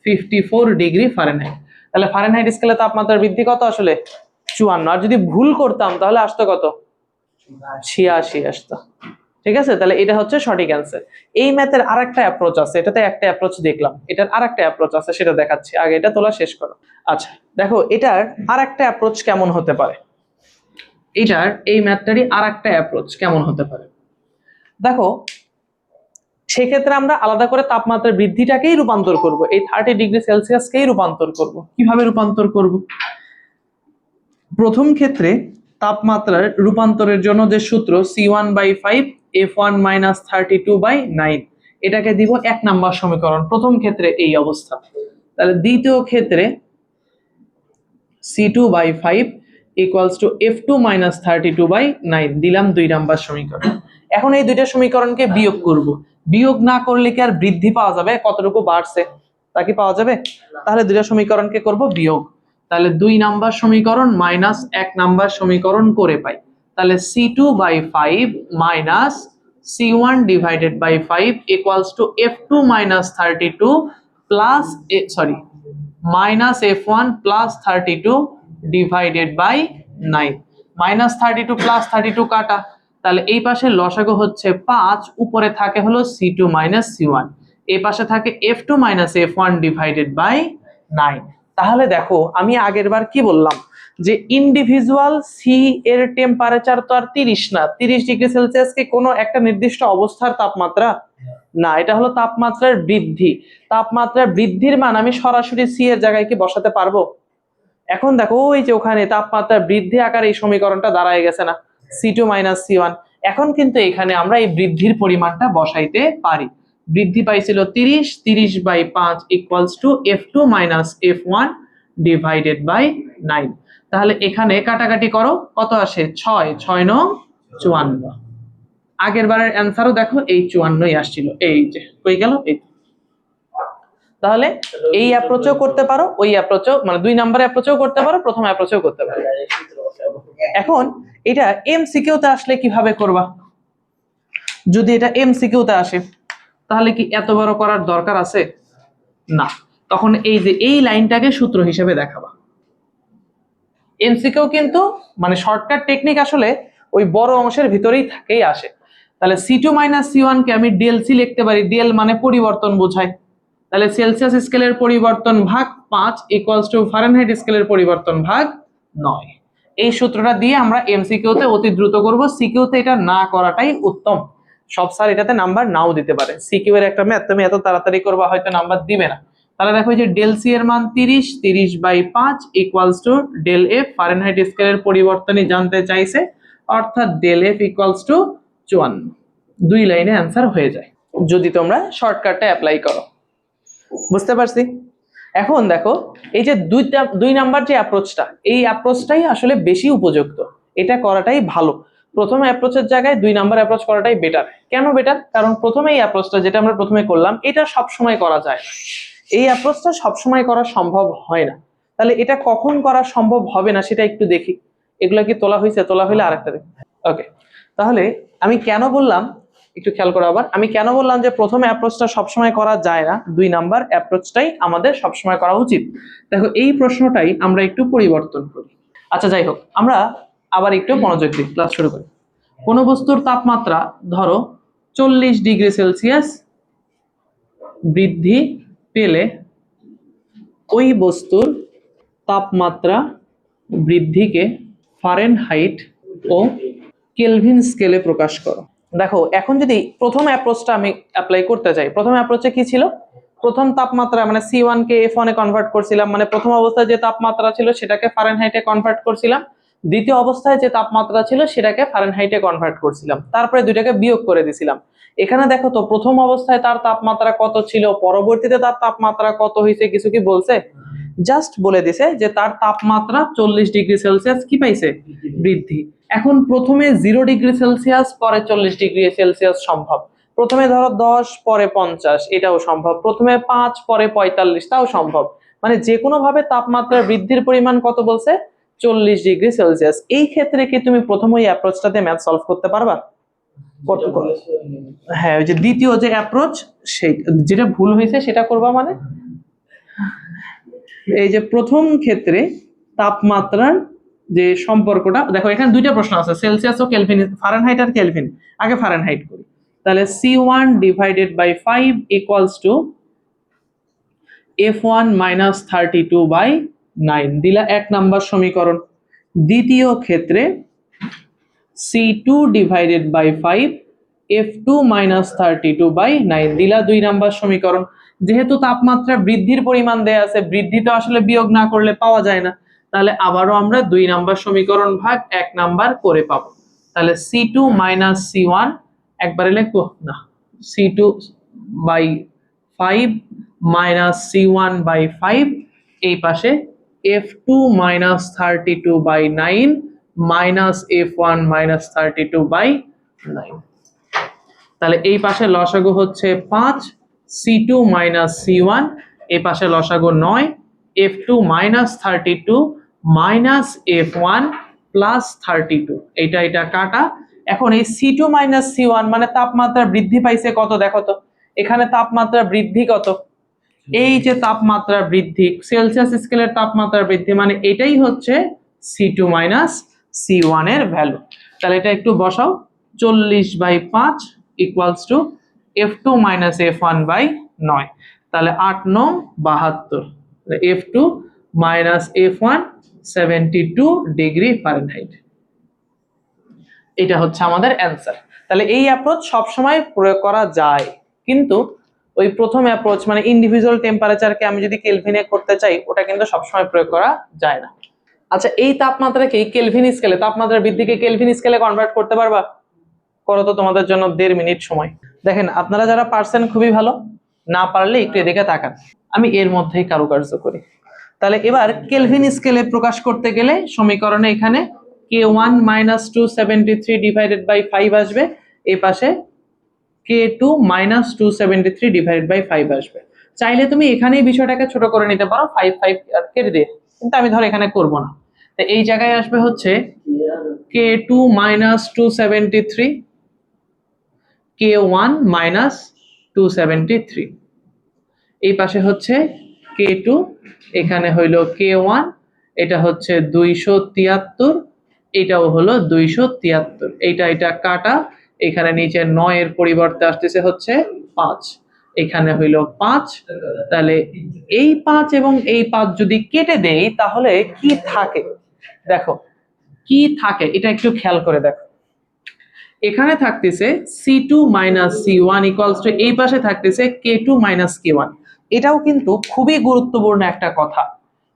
54 degree Fahrenheit. তাহলে ফারেনহাইট স্কেলে তাপমাত্রা বৃদ্ধি কত আসলে? 54। আর যদি ভুল করতাম তাহলে আসতো কত? 86 আসতো। ঠিক আছে, তাহলে এটা হচ্ছে সঠিক অ্যান্সার। এই ম্যাথের আরেকটা অ্যাপ্রোচ আছে, এটাতে একটা অ্যাপ্রোচ দেখলাম, এটার আরেকটা অ্যাপ্রোচ আছে, সেটা দেখাচ্ছি। আগে এটা তোলা শেষ করো। আচ্ছা দেখো, এটার আরেকটা অ্যাপ্রোচ কেমন হতে পারে, এটার এই ম্যাথটারই আরেকটা অ্যাপ্রোচ কেমন হতে পারে দেখো। সেক্ষেত্রে আমরা আলাদা করে তাপমাত্রা বৃদ্ধিটাকেই রূপান্তর করব, এই 30 ডিগ্রি সেলসিয়াসকেই রূপান্তর করব। কিভাবে রূপান্তর করব? প্রথম ক্ষেত্রে তাপমাত্রার রূপান্তরের জন্য যে সূত্র C1/5 F1 মাইনাস 32/9, এটাকে দিব 1 নাম্বার সমীকরণ। প্রথম ক্ষেত্রে এই অবস্থা। তাহলে দ্বিতীয় ক্ষেত্রে C2/5 equals to F2 minus 32/9 দিলাম 2 নাম্বার সমীকরণ। এখন এই দুইটা সমীকরণকে বিয়োগ করব। বিয়োগ না করলে কি আর বৃদ্ধি পাওয়া যাবে? কতটুকু বাড়ছে তা কি পাওয়া যাবে? তাহলে দুইটা সমীকরণকে করব বিয়োগ। তাহলে 2 নাম্বার সমীকরণ মাইনাস 1 নাম্বার সমীকরণ করে পাই। তাহলে C2/5 minus C1 divided by 5 equals to F2 minus 32 plus minus F1 plus 32 divided by 9। Minus 32 plus 32 কাটা, তাহলে এই পাশে লসাগু হচ্ছে 5, উপরে থাকে হলো C2 মাইনাস C1, এই পাশে থাকে F2 minus F1 divided by 9। তাহলে দেখো, আমি আগের বার কি বললাম যে ইন্ডিভিজুয়াল সি এর টেম্পারেচার তো আর 30 না। 30 ডিগ্রি সেলসিয়াস কি কোনো একটা নির্দিষ্ট অবস্থার তাপমাত্রা না, এটা হলো তাপমাত্রার বৃদ্ধি। তাপমাত্রার বৃদ্ধির মান আমি সরাসরি সি এর জায়গায় কি বসাতে পারবো? এখন দেখো, ওই যে ওখানে তাপমাত্রা বৃদ্ধি আকারে এই সমীকরণটা দাঁড়ায় গেছে না, C2 মাইনাস C1। এখন কিন্তু এখানে আমরা এই বৃদ্ধির পরিমাণটা বসাইতে পারি। বৃদ্ধি পাইছিল 30, 30/5 equals to F2 minus F1 divided by 9। তাহলে এখানে কাটাকাটি করো, কত আসে? 6 6 9 54। আগের বারের অ্যান্সারও দেখো এই 54ই আসছিল, এই যে কই গেল এই। তাহলে এই অ্যাপ্রোচও করতে পারো, ওই অ্যাপ্রোচও, মানে 2 নাম্বার অ্যাপ্রোচও করতে পারো, প্রথম অ্যাপ্রোচও করতে পারো। এখন এটা এমসিকিউ তে আসলে কিভাবে করবা? যদি এটা এমসিকিউ তে আসে তাহলে কি এত বড় করার দরকার আছে? না, তখন এই যে এই লাইনটাকে সূত্র হিসেবে দেখাবা। এমসিকিউ কিন্তু মানে শর্টকাট টেকনিক আসলে ওই বড় অংশের ভিতরেই থাকেই আসে। তাহলে C2 মাইনাস C1 কে আমি ডেল-সি লিখতে পারি, ডেল মানে পরিবর্তন বোঝায়। তাহলে সেলসিয়াস স্কেলের পরিবর্তন ভাগ 5 ইকুয়ালস টু ফারেনহাইট স্কেলের পরিবর্তন ভাগ 9। এই সূত্রটা দিয়ে আমরা এমসিকিউ তে অতি দ্রুত করব, সিকিউ তে এটা না করাটাই উত্তম। সব স্যার এটাতে নাম্বার নাও দিতে পারে। সিকিউ এর একটা ম্যাথ তুমি এত তাড়াতাড়ি করবা, হয়তো নাম্বার দিবে না। তাহলে দেখো যে ডেল সি এর মান 30, 30/5 equals to del F, Fahrenheit স্কেলের পরিবর্তনই জানতে চাইছে, অর্থাৎ ডেল এফ ইকুয়ালস টু 54। 2 লাইনে অ্যান্সার হয়ে যায় যদি তোমরা শর্টকাটটা অ্যাপ্লাই করো। বুঝতে পারছি? এখন দেখো, এই যে 2 নাম্বার যে অ্যাপ্রোচটা, এই অ্যাপ্রোচটাই আসলে বেশি উপযুক্ত, এটা করাটাই ভালো। প্রথম অ্যাপ্রোচের জায়গায় 2 নাম্বার অ্যাপ্রোচ করাটাই বেটার। কেন বেটার? কারণ প্রথমে এই অ্যাপ্রোচটা যেটা আমরা প্রথমে করলাম, এটা সব সময় করা যায় না, এই অ্যাপ্রোচটা সব সময় করা সম্ভব হয় না। তাহলে এটা কখন করা সম্ভব হবে না সেটা একটু দেখি। এগুলা কি তোলা হয়েছে? তোলা হইলে আরেকটা দেখি। ওকে, তাহলে আমি কেন বললাম, একটু খেয়াল করো আবার, আমি কেন বললাম যে প্রথম অ্যাপ্রোচটা সবসময় করা যায় না, 2 নাম্বার অ্যাপ্রোচটাই আমাদের সবসময় করা উচিত। দেখো, এই প্রশ্নটাই আমরা একটু পরিবর্তন করি। আচ্ছা যাই হোক, আমরা আবার একটু মনোযোগ দিই, ক্লাস শুরু করি। কোনো বস্তুর তাপমাত্রা ধরো 40°C বৃদ্ধি পেলে ওই বস্তুর তাপমাত্রা বৃদ্ধিকে ফারেনহাইট ও কেলভিন স্কেলে প্রকাশ করো। দেখো এখন যদি প্রথম অ্যাপ্রোচটা আমি অ্যাপ্লাই করতে চাই, প্রথম অ্যাপ্রোচে কি ছিল, প্রথম তাপমাত্রা মানে C1 কে F1 এ কনভার্ট করছিলাম, মানে প্রথম অবস্থায় যে তাপমাত্রা ছিল সেটাকে ফারেনহাইটে কনভার্ট করছিলাম, দ্বিতীয় অবস্থায় যে তাপমাত্রা ছিল সেটাকে ফারেনহাইটে কনভার্ট করছিলাম, তারপরে দুইটাকে বিয়োগ করে দিছিলাম। এখানে দেখো তো প্রথম অবস্থায় তার তাপমাত্রা কত ছিল, পরবর্তীতে তার তাপমাত্রা কত হয়েছে, কিছু কি বলছে? জাস্ট বলে দিছে যে তার তাপমাত্রা 40°C কি পাইছে, বৃদ্ধি। এখন প্রথমে 0°C পরে 40°C সম্ভব, প্রথমে ধরো 10 পরে 50 এটাও সম্ভব, প্রথমে 5 পরে 45 তাও সম্ভব, মানে যে কোনো ভাবে তাপমাত্রা বৃদ্ধির পরিমাণ কত বলছে, 40°C। এই ক্ষেত্রে কি তুমি প্রথম ওই অ্যাপ্রোচটাতে ম্যাথ সলভ করতে পারবা? হ্যাঁ, ওই যে দ্বিতীয় যে অ্যাপ্রোচ সেই যেটা ভুল হয়েছে সেটা করবা, মানে এই যে প্রথম ক্ষেত্রে তাপমাত্রার যে সম্পর্কটা দেখো, এখানে দুইটা প্রশ্ন আছে, সেলসিয়াস ও কেলভিন, ফারেনহাইট আর কেলভিন। আগে ফারেনহাইট করি, তাহলে C1 divided by 5 equals to F1 minus 32/9 দিলা 1 নাম্বার সমীকরণ। দ্বিতীয় ক্ষেত্রে C2 divided by 5 F2 minus 32/9 দিলা 2 নাম্বার সমীকরণ। যেহেতু তাপমাত্রা বৃদ্ধির পরিমাণ দেয়া আছে, বৃদ্ধি তো আসলে বিয়োগ না করলে পাওয়া যায় না, তাহলে আবারও আমরা 2 নাম্বার সমীকরণ ভাগ 1 নাম্বার করে পাবো। তাহলে C2 মাইনাস C1 একবারে লিখবো না, C2 by 5 minus C1 by 5, এই পাশে F2 minus 32/9 minus F1 minus 32/9। তাহলে এই পাশে লসাগু হচ্ছে 5, C2 মাইনাস C1, এই পাশে লসাগু 9, F2 minus 32 minus F1 plus 32, এটা কাটা। এখন এই C2 মাইনাস C1 মানে তাপমাত্রা বৃদ্ধি পাইছে কত দেখো তো, এখানে তাপমাত্রা বৃদ্ধি কত, এই যে তাপমাত্রা বৃদ্ধি সেলসিয়াস স্কেলের তাপমাত্রা বৃদ্ধি, মানে এটাই হচ্ছে C2 মাইনাস C1 এর ভ্যালু। তাহলে এটা একটু বসাও, 40/5 equals to F2 minus F1/9, তাহলে 8×9 = 72, F2 মাইনাস F1 72°F। এটা হচ্ছে আমাদের অ্যান্সার। তাহলে এই অ্যাপ্রোচ সবসময় প্রয়োগ করা যায়, কিন্তু ওই প্রথম অ্যাপ্রোচ মানে ইন্ডিভিজুয়াল টেম্পারেচারকে আমি যদি কেলভিনে করতে চাই ওটা কিন্তু সবসময় প্রয়োগ করা যায় না। আচ্ছা, এই তাপমাত্রাকে কেলভিন স্কেলে, তাপমাত্রা বৃদ্ধিকে কেলভিন স্কেলে কনভার্ট করতে পারবা? করো তো, তোমাদের জন্য 1.5 মিনিট সময়। দেখেন আপনারা যারা পারছেন খুবই ভালো, না পারলে একটু এদিকে তাকান, আমি এর মধ্যেই কারুকার্য করি। তাহলে এবার কেলভিন স্কেলে প্রকাশ করতে গেলে সমীকরণে এখানে K1 মাইনাস 273 ডিভাইডেড বাই 5 আসবে, এই পাশে K2 মাইনাস 273 ডিভাইডেড বাই 5 আসবে। চাইলে তুমি এখানেই বিষয়টাকে ছোট করে নিতে পারো 5 5 কেটে দিয়ে, কিন্তু আমি ধর এখানে করব না। তো এই জায়গায় আসবে হচ্ছে K2 মাইনাস 273, K1 মাইনাস 273, এই পাশে হচ্ছে K2, এখানে হইলো K1, এটা হচ্ছে 273, এটাও হলো 273, এটা কাটা, এখানে নিচে 9 এর পরিবর্তে আসতেছে হচ্ছে 5, এখানে হইলো 5। তাহলে এই 5 এবং এই 5 যদি কেটে দেই তাহলে কি থাকে দেখো, কি থাকে এটা একটু খেয়াল করে দেখো। এখানে থাকতেছে C2 minus C1 equals to, এই পাশে থাকতেছে K2 মাইনাস K1। এটাও কিন্তু খুবই গুরুত্বপূর্ণ একটা কথা,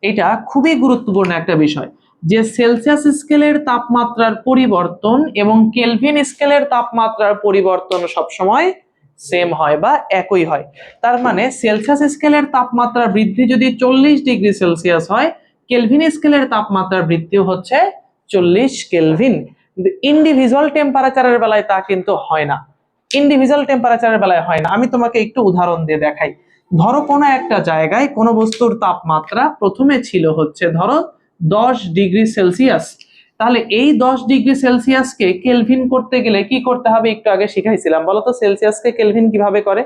এটা খুবই গুরুত্বপূর্ণ একটা বিষয় যে সেলসিয়াস স্কেলের তাপমাত্রার পরিবর্তন এবং কেলভিন স্কেলের তাপমাত্রার পরিবর্তন সবসময় সেম হয় বা একই হয়। তার মানে সেলসিয়াস স্কেলের তাপমাত্রা বৃদ্ধি যদি 40°C হয়, কেলভিন স্কেলের তাপমাত্রা বৃদ্ধিও হচ্ছে 40 কেলভিন। কিন্তু ইন্ডিভিজুয়াল টেম্পারেচারের বেলায় তা কিন্তু হয় না, ইন্ডিভিজুয়াল টেম্পারেচারের বেলায় হয় না। আমি তোমাকে একটু উদাহরণ দিয়ে দেখাই। ধরো কোনো একটা জায়গায় কোনো বস্তুর তাপমাত্রা প্রথমে ছিল হচ্ছে ধরো 10°C, তাহলে এই 10°C কেলভিন করতে গেলে কি করতে হবে একটু আগে শিখাইছিলাম, বলো তো সেলসিয়াসকে কেলভিন কিভাবে করে?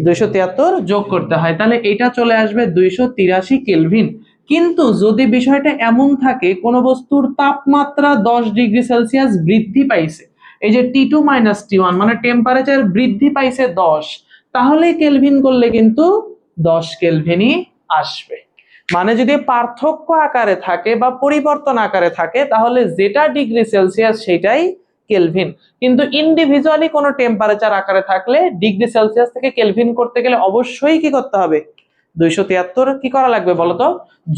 273 যোগ করতে হয়, তাহলে এটা চলে আসবে 283 কেলভিন। কিন্তু যদি বিষয়টা এমন থাকে কোন বস্তুর তাপমাত্রা 10 ডিগ্রি সেলসিয়াস বৃদ্ধি পাইছে, এই যে T2 - T1 মানে টেম্পারেচার বৃদ্ধি পাইছে 10, তাহলে কেলভিন করলে কিন্তু 10 কেলভিনই আসবে। মানে যদি পার্থক্য আকারে থাকে বা পরিবর্তন আকারে থাকে তাহলে যেটা ডিগ্রি সেলসিয়াস সেটাই কেলভিন, কিন্তু ইন্ডিভিজুয়ালি কোনো টেম্পারেচার আকারে থাকলে ডিগ্রি সেলসিয়াস থেকে কেলভিন করতে গেলে অবশ্যই কি করতে হবে, 273 কি করা লাগবে বলতো,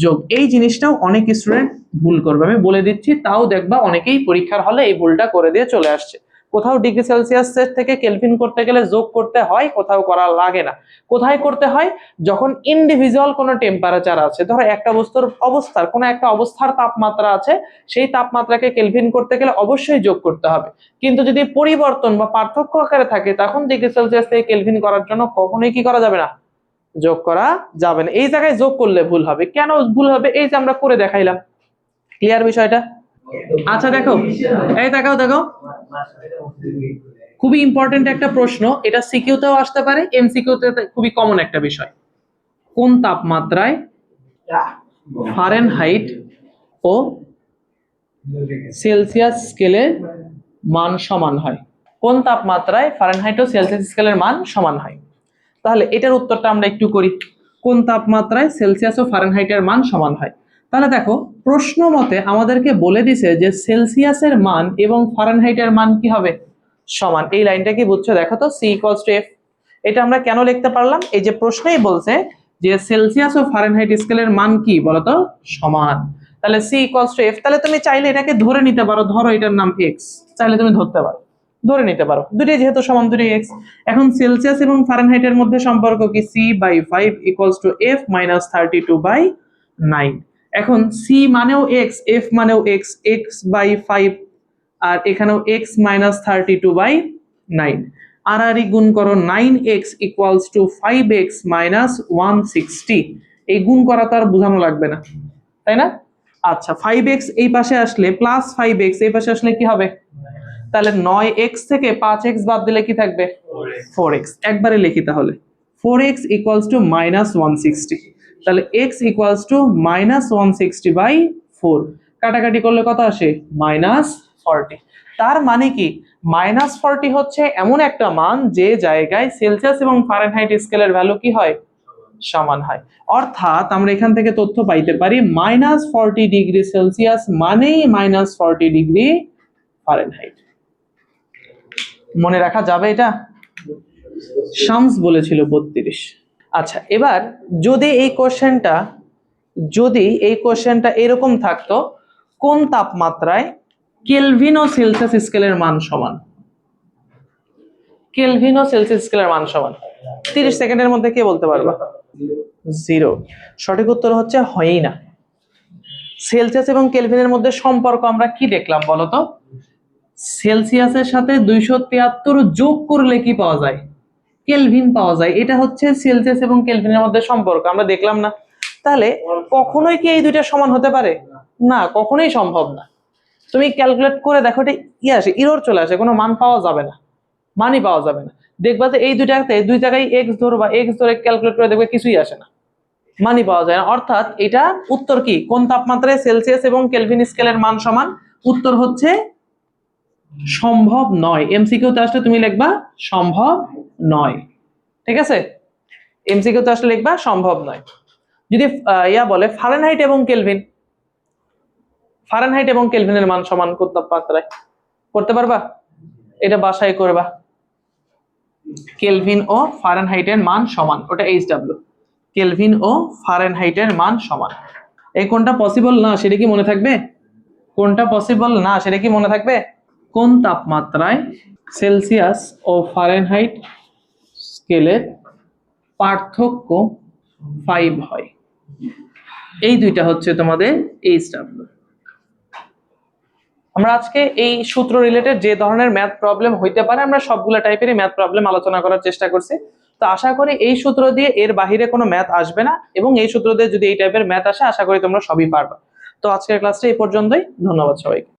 যোগ। এই জিনিসটাও অনেক স্টুডেন্ট ভুল করবে, আমি বলে দিচ্ছি, তাও দেখবা অনেকেই পরীক্ষার হলে এই ভুলটা করে দিয়ে চলে আসছে। কোথাও ডিগ্রি সেলসিয়াস থেকে কেলভিন করতে গেলে যোগ করতে হয়, কোথাও করা লাগে না। কোথায় করতে হয়, যখন ইন্ডিভিজুয়াল কোনো টেম্পারেচার আছে, ধরো একটা বস্তুর অবস্থার কোনো একটা অবস্থার তাপমাত্রা আছে, সেই তাপমাত্রাকে কেলভিন করতে গেলে অবশ্যই যোগ করতে হবে। কিন্তু যদি পরিবর্তন বা পার্থক্য আকারে থাকে তখন ডিগ্রি সেলসিয়াস থেকে কেলভিন করার জন্য কখনোই কি করা যাবে না, যোগ করা যাবে না। এই জায়গায় যোগ করলে ভুল হবে। কেন ভুল হবে, এই যে আমরা করে দেখাইলাম। ক্লিয়ার বিষয়টা? আচ্ছা দেখো, এই দেখো দেখো, খুবই ইম্পর্টেন্ট একটা প্রশ্ন, এটা সিকিউতেও আসতে পারে, এমসিকিউতে খুবই কমন একটা বিষয়। কোন তাপমাত্রায় ফারেনহাইট ও সেলসিয়াস স্কেলের মান সমান হয়? কোন তাপমাত্রায় ফারেনহাইট ও সেলসিয়াস স্কেলের মান সমান হয়? তাহলে এটার উত্তরটা আমরা একটু করি। কোন তাপমাত্রায় সেলসিয়াস ও ফারেনহাইটের মান সমান হয়? তাহলে দেখো, প্রশ্ন মতে আমাদেরকে বলে দিছে যে সেলসিয়াসের মান এবং ফারেনহাইটের মান কি হবে, সমান। এই লাইনটা কি বুঝছো, দেখো তো, সি ইকুয়ালস টু এফ। এটা আমরা কেন লিখতে পারলাম, এই যে প্রশ্নেই বলছে যে সেলসিয়াস ও ফারেনহাইট স্কেলের মান কি বলতো, সমান। তাহলে সি ইকুয়ালস টু এফ। তাহলে তুমি চাইলে এটাকে ধরে নিতে পারো, ধরো এটার নাম এক্স, চাইলে তুমি ধরতে পারো, ধরে নিতে পারো, দুটোই যেহেতু সমান দুটোই এক্স। এখন সেলসিয়াস এবং ফারেনহাইটের মধ্যে সম্পর্ক কি, C/5 ইকুয়ালস টু F - 32/9। এখন সি মানেও এক্স, এফ মানেও এক্স, x/5, আর এখানেও x - 32/9। আর গুণ করো 9x ইকুয়ালস টু 5x - 160। এই গুণ করা তো আর বোঝানো লাগবে না, তাই না? আচ্ছা, 5x এই পাশে আসলে প্লাস 5x এই পাশে আসলে কি হবে, তাহলে 9x থেকে 5x বাদ দিলে কি থাকবে, 4x। একবারে লিখি তাহলে, 4x ইকুয়ালস টু -160। তাহলে x ইকুয়ালস টু -160/4। কাটাকাটি করলে কত আসে, -40। তার মানে কি, -40 হচ্ছে এমন একটা মান যে জায়গায় সেলসিয়াস এবং ফারেনহাইট স্কেলের ভ্যালু কি হয়, সমান হয়। অর্থাৎ আমরা এখান থেকে তথ্য পাইতে পারি -40 ডিগ্রি সেলসিয়াস মানেই -40 ডিগ্রি ফারেনহাইট। মনে রাখা যাবে এটা? শামস বলেছিল 32। আচ্ছা, এবার যদি এই কোশ্চেনটা এরকম থাকতো, কোন তাপমাত্রায় কেলভিন ও সেলসিয়াস স্কেলের মান সমান? কেলভিন ও সেলসিয়াস স্কেলের মান সমান 30 সেকেন্ডের মধ্যে কে বলতে পারবা? 0। সঠিক উত্তর হচ্ছে হয়ই না। সেলসিয়াস এবং কেলভিনের মধ্যে সম্পর্ক আমরা কি দেখলাম বলতো, সেলসিয়াসের সাথে 273 যোগ করলে কি পাওয়া যায়, কেলভিন পাওয়া যায়। এটা হচ্ছে সেলসিয়াস এবং কেলভিনের মধ্যে সম্পর্ক, আমরা দেখলাম না? তাহলে কখনোই কি এই দুইটা সমান হতে পারে না, কখনোই সম্ভব না। তুমি ক্যালকুলেট করে দেখো, এটা আসে, এরর চলে আসে, কোনো মান পাওয়া যাবে না, মানই পাওয়া যাবে না। দেখবা যে এই দুইটাতে দুই জায়গায় এক্স ধরবা, এক্স ধরে ক্যালকুলেট করে দেখবে কিছুই আসে না, মানই পাওয়া যায় না। অর্থাৎ এটা উত্তর কি, কোন তাপমাত্রায় সেলসিয়াস এবং কেলভিন স্কেলের মান সমান? উত্তর হচ্ছে সম্ভব নয়। এমসিকিউতে আসলে তুমি লিখবা সম্ভব নয়, ঠিক আছে? এমসিকিউতে আসলে লিখবা সম্ভব নয়। যদি বলে ফারেনহাইট এবং কেলভিনের মান সমান কোন তাপমাত্রায়, করতে পারবা? এটা বাসায় করবা। কেলভিন ও ফারেনহাইটের মান সমান, ওটা HW, কেলভিন ও ফারেনহাইটের মান সমান। এই কোনটা পসিবল না সেটা কি মনে থাকবে? কোনটা পসিবল না সেটা কি মনে থাকবে? কোন তাপমাত্রায় সেলসিয়াস ও ফারেনহাইট স্কেলের পার্থক্য 5 হয়? এই দুইটা হচ্ছে তোমাদের HW। আমরা আজকে এই সূত্র রিলেটেড যে ধরনের ম্যাথ প্রবলেম হইতে পারে আমরা সবগুলো টাইপেরই ম্যাথ প্রবলেম আলোচনা করার চেষ্টা করছি। তো আশা করি এই সূত্র দিয়ে এর বাহিরে কোনো ম্যাথ আসবে না, এবং এই সূত্র দিয়ে যদি এই টাইপের ম্যাথ আসে আশা করি তোমরা সবই পারবে। তো আজকের ক্লাসটা এই পর্যন্তই, ধন্যবাদ সবাইকে।